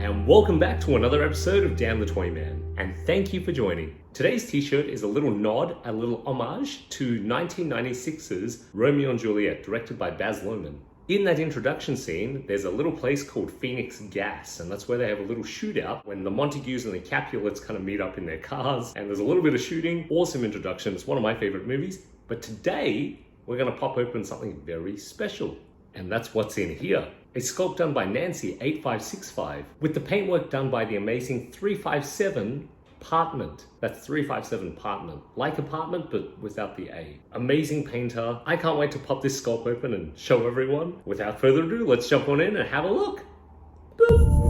and welcome back to another episode of Damn the Toy Man, and thank you for joining. Today's t-shirt is a little nod, a little homage to 1996's Romeo and Juliet, directed by Baz Luhrmann. In that introduction scene, there's a little place called Phoenix Gas, and that's where they have a little shootout when the Montagues and the Capulets kind of meet up in their cars, and there's a little bit of shooting. Awesome introduction. It's one of my favorite movies. But today, we're going to pop open something very special, and that's what's in here. A sculpt done by Nancy8565, with the paintwork done by the amazing 357partment. That's 357partment. Like apartment, but without the A. Amazing painter. I can't wait to pop this sculpt open and show everyone. Without further ado, let's jump on in and have a look. Boop.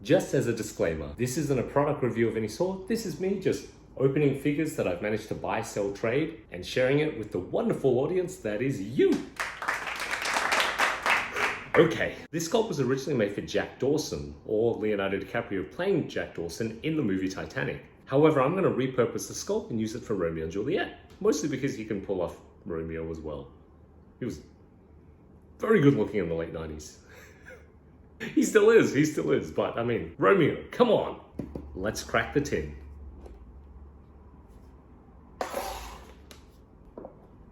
Just as a disclaimer, this isn't a product review of any sort. This is me just opening figures that I've managed to buy, sell, trade, and sharing it with the wonderful audience that is you. Okay, this sculpt was originally made for Jack Dawson, or Leonardo DiCaprio playing Jack Dawson in the movie Titanic. However, I'm going to repurpose the sculpt and use it for Romeo and Juliet, mostly because he can pull off Romeo as well. He was very good looking in the late 90s. He still is, but I mean, Romeo, come on. Let's crack the tin.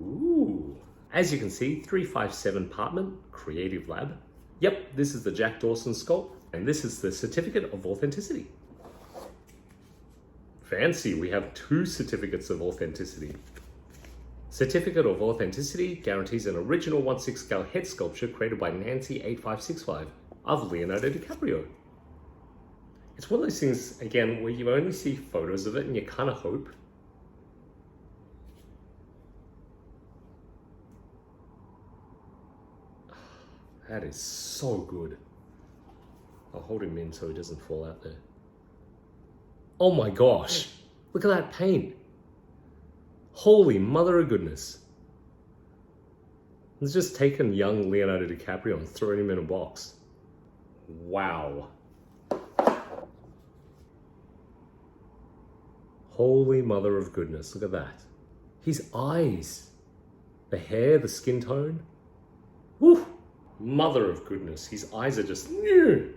Ooh. As you can see, 357partment, Creative Lab. Yep, this is the Jack Dawson sculpt, and this is the Certificate of Authenticity. Fancy, we have 2 certificates of authenticity. Certificate of Authenticity guarantees an original 1/6 scale head sculpture created by Nancy8565. Of Leonardo DiCaprio. It's one of those things, again, where you only see photos of it and you kind of hope. That is so good. I'll hold him in so he doesn't fall out there. Oh my gosh, look at that paint. Holy mother of goodness. It's just taken young Leonardo DiCaprio and thrown him in a box. Wow. Holy mother of goodness, look at that. His eyes, the hair, the skin tone. Woo! Mother of goodness, his eyes are just new.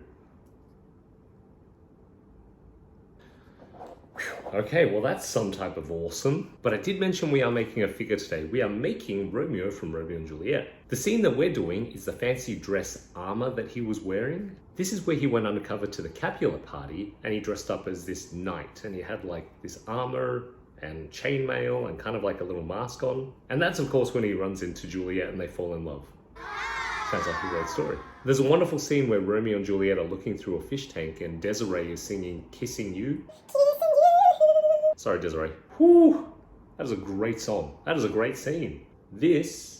Okay, well that's some type of awesome. But I did mention we are making a figure today. We are making Romeo from Romeo and Juliet. The scene that we're doing is the fancy dress armor that he was wearing. This is where he went undercover to the Capulet party and he dressed up as this knight and he had like this armor and chainmail and kind of like a little mask on. And that's of course when he runs into Juliet and they fall in love. Sounds like a great story. There's a wonderful scene where Romeo and Juliet are looking through a fish tank and Desiree is singing Kissing You. Sorry, Desiree. Whew, that is a great song. That is a great scene. This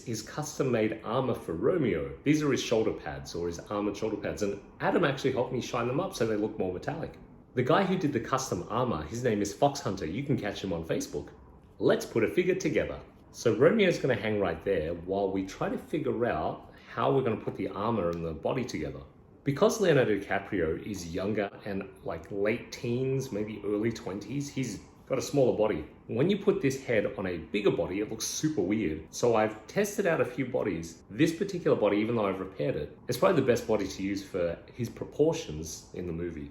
is custom-made armor for Romeo. These are his shoulder pads, or his armored shoulder pads, and Adam actually helped me shine them up so they look more metallic. The guy who did the custom armor, his name is Fox Hunter. You can catch him on Facebook. Let's put a figure together. So Romeo's gonna hang right there while we try to figure out how we're gonna put the armor and the body together. Because Leonardo DiCaprio is younger and like late teens, maybe early 20s, he's got a smaller body. When you put this head on a bigger body, it looks super weird. So I've tested out a few bodies. This particular body, even though I've repaired it, it's probably the best body to use for his proportions in the movie.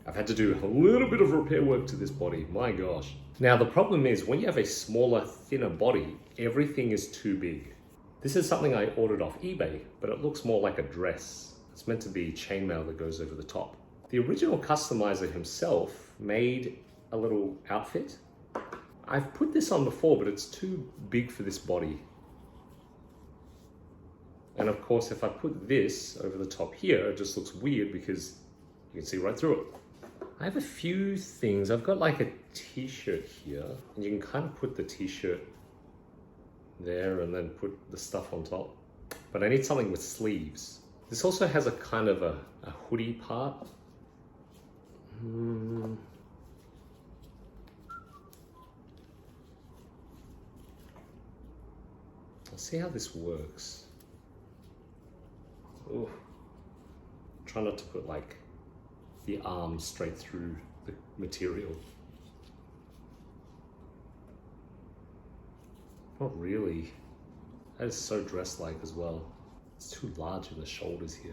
I've had to do a little bit of repair work to this body, my gosh. Now the problem is when you have a smaller, thinner body, everything is too big. This is something I ordered off eBay, but it looks more like a dress. It's meant to be chainmail that goes over the top. The original customizer himself made a little outfit. I've put this on before, but it's too big for this body. And of course, if I put this over the top here, it just looks weird because you can see right through it. I have a few things. I've got like a t-shirt here, and you can kind of put the t-shirt there and then put the stuff on top. But I need something with sleeves. This also has a kind of a hoodie part. Let's see how this works. Ooh. Try not to put like the arm straight through the material. Not really. That is so dress-like as well. It's too large in the shoulders here.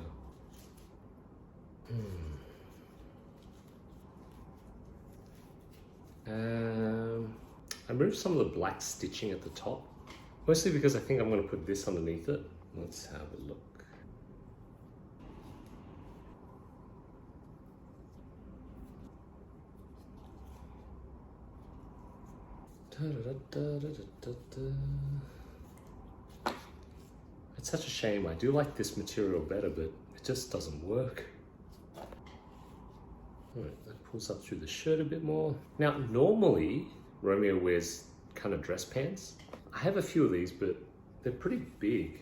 I moved some of the black stitching at the top, mostly because I think I'm going to put this underneath it. Let's have a look. It's such a shame. I do like this material better, but it just doesn't work. Alright, that pulls up through the shirt a bit more. Now, normally, Romeo wears kind of dress pants. I have a few of these, but they're pretty big.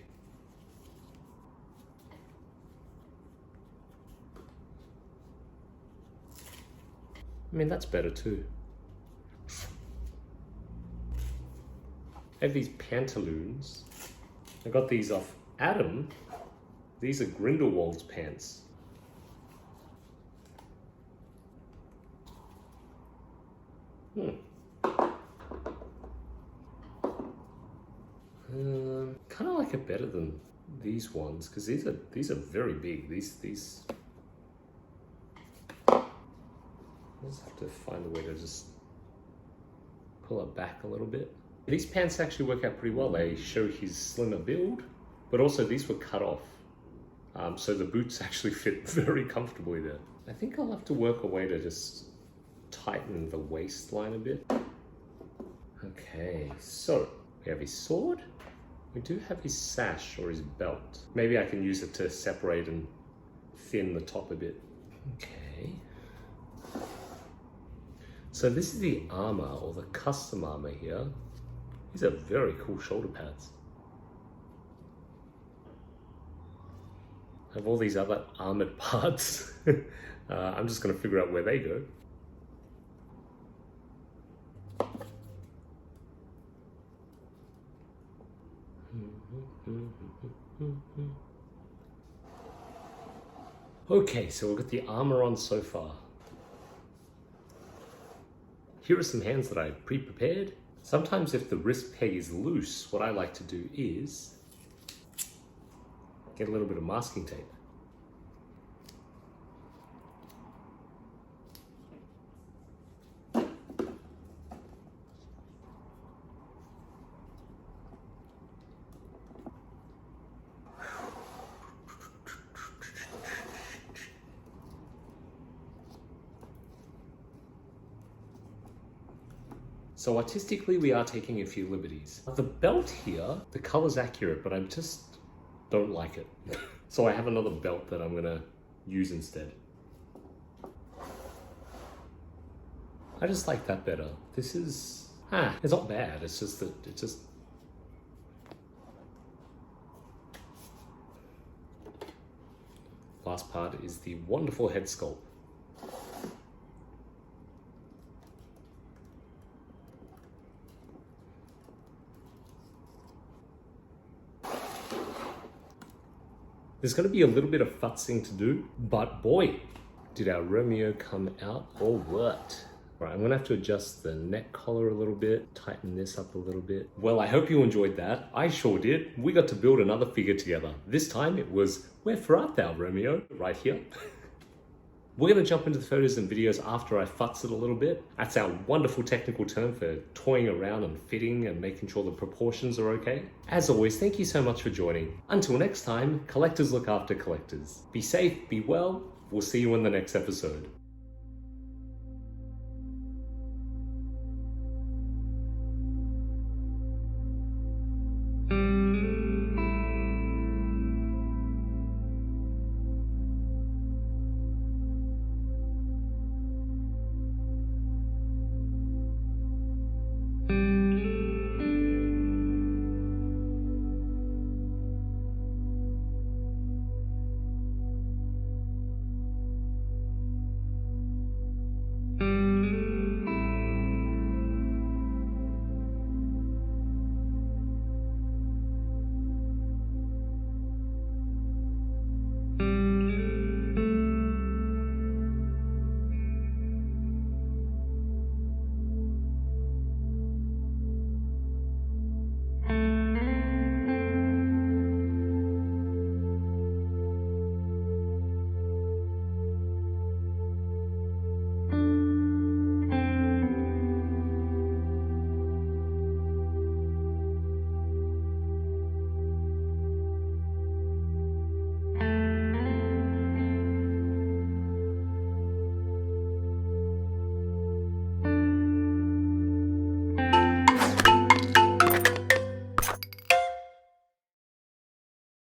I mean, that's better too. I have these Pantaloons. I got these off Adam. These are Grindelwald's pants. Kind of like it better than these ones because these are very big. These I just have to find a way to just pull it back a little bit. These pants actually work out pretty well. They show his slimmer build, but also these were cut off. So the boots actually fit very comfortably there. I think I'll have to work a way to just tighten the waistline a bit. Okay, so we have his sword. We do have his sash or his belt. Maybe I can use it to separate and thin the top a bit. Okay. So this is the armor or the custom armor here. These are very cool shoulder pads. I have all these other armored parts. I'm just going to figure out where they go. Okay, so we've got the armor on so far. Here are some hands that I pre-prepared. Sometimes if the wrist peg is loose, what I like to do is get a little bit of masking tape. So artistically, we are taking a few liberties. The belt here, the color's accurate, but I just don't like it. So I have another belt that I'm gonna use instead. I just like that better. This is, it's not bad. It's just that, Last part is the wonderful head sculpt. There's going to be a little bit of futzing to do, but boy, did our Romeo come out or what? All right, I'm going to have to adjust the neck collar a little bit, tighten this up a little bit. Well, I hope you enjoyed that. I sure did. We got to build another figure together. This time it was, where art thou, Romeo? Right here. We're going to jump into the photos and videos after I futz it a little bit. That's our wonderful technical term for toying around and fitting and making sure the proportions are okay. As always, thank you so much for joining. Until next time, collectors look after collectors. Be safe, be well. We'll see you in the next episode.